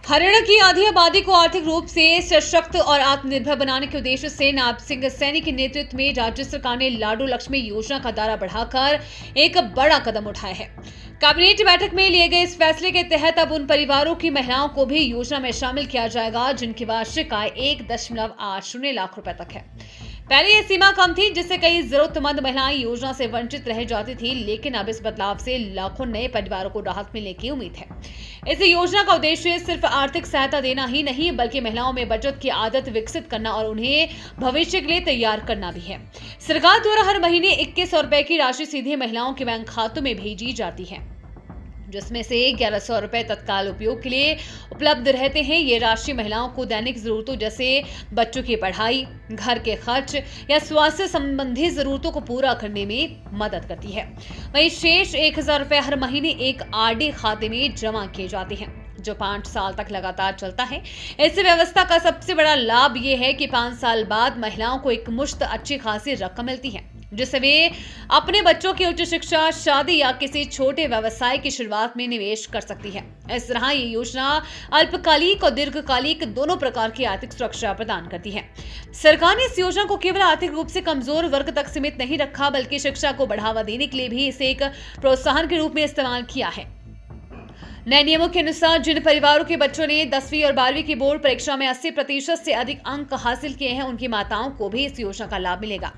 हरियाणा की आधी आबादी को आर्थिक रूप से सशक्त और आत्मनिर्भर बनाने के उद्देश्य से नायब सिंह सैनी के नेतृत्व में राज्य सरकार ने लाडो लक्ष्मी योजना का दायरा बढ़ाकर एक बड़ा कदम उठाया है। कैबिनेट बैठक में लिए गए इस फैसले के तहत अब उन परिवारों की महिलाओं को भी योजना में शामिल किया जाएगा जिनकी वार्षिक आय 1.80 लाख रुपए तक है। पहले यह सीमा कम थी, जिससे कई जरूरतमंद महिलाएं योजना से वंचित रह जाती थी, लेकिन अब इस बदलाव से लाखों नए परिवारों को राहत मिलने की उम्मीद है। इस योजना का उद्देश्य सिर्फ आर्थिक सहायता देना ही नहीं, बल्कि महिलाओं में बचत की आदत विकसित करना और उन्हें भविष्य के लिए तैयार करना भी है। सरकार द्वारा हर महीने 2100 रुपए की राशि सीधे महिलाओं के बैंक खातों में भेजी जाती है, जिसमें से 1100 रुपए तत्काल उपयोग के लिए उपलब्ध रहते हैं। ये राशि महिलाओं को दैनिक जरूरतों जैसे बच्चों की पढ़ाई, घर के खर्च या स्वास्थ्य संबंधी जरूरतों को पूरा करने में मदद करती है। वहीं शेष 1000 रुपए हर महीने एक आरडी खाते में जमा किए जाते हैं, जो 5 साल तक लगातार चलता है। इस व्यवस्था का सबसे बड़ा लाभ यह है कि 5 साल बाद महिलाओं को एक मुश्त अच्छी खासी रकम मिलती है, जिससे वे अपने बच्चों की उच्च शिक्षा, शादी या किसी छोटे व्यवसाय की शुरुआत में निवेश कर सकती है। इस तरह ये योजना अल्पकालिक और दीर्घकालिक दोनों प्रकार की आर्थिक सुरक्षा प्रदान करती है। सरकार ने इस योजना को केवल आर्थिक रूप से कमजोर वर्ग तक सीमित नहीं रखा, बल्कि शिक्षा को बढ़ावा देने के लिए भी इसे एक प्रोत्साहन के रूप में इस्तेमाल किया है। नए नियमों के अनुसार जिन परिवारों के बच्चों ने 10वीं और 12वीं की बोर्ड परीक्षा में 80% से अधिक अंक हासिल किए हैं, उनकी माताओं को भी इस योजना का लाभ मिलेगा,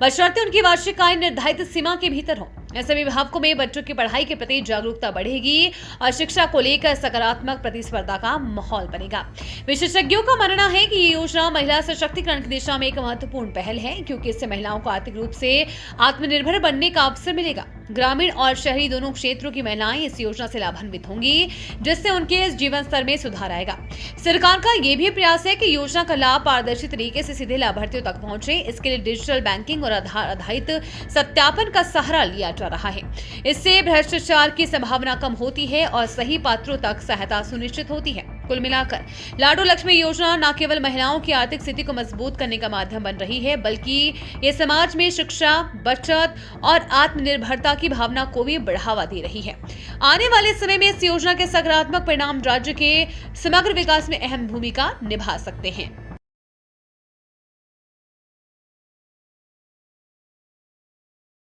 बशर्ते उनकी वार्षिक आय निर्धारित सीमा के भीतर हो। ऐसे अभिभावकों में बच्चों की पढ़ाई के प्रति जागरूकता बढ़ेगी और शिक्षा को लेकर सकारात्मक प्रतिस्पर्धा का माहौल बनेगा। विशेषज्ञों का मानना है कि ये योजना महिला सशक्तिकरण की दिशा में एक महत्वपूर्ण पहल है, क्योंकि इससे महिलाओं को आर्थिक रूप से आत्मनिर्भर बनने का अवसर मिलेगा। ग्रामीण और शहरी दोनों क्षेत्रों की महिलाएं इस योजना से लाभान्वित होंगी, जिससे उनके जीवन स्तर में सुधार आएगा। सरकार का यह भी प्रयास है कि योजना का लाभ पारदर्शी तरीके से सीधे लाभार्थियों तक पहुंचे। इसके लिए डिजिटल बैंकिंग और आधार आधारित सत्यापन का सहारा लिया जा रहा है। इससे भ्रष्टाचार की संभावना कम होती है और सही पात्रों तक सहायता सुनिश्चित होती है। कुल मिलाकर लाडो लक्ष्मी योजना न केवल महिलाओं की आर्थिक स्थिति को मजबूत करने का माध्यम बन रही है, बल्कि ये समाज में शिक्षा, बचत और आत्मनिर्भरता की भावना को भी बढ़ावा दे रही है। आने वाले समय में इस योजना के सकारात्मक परिणाम राज्य के समग्र विकास में अहम भूमिका निभा सकते हैं।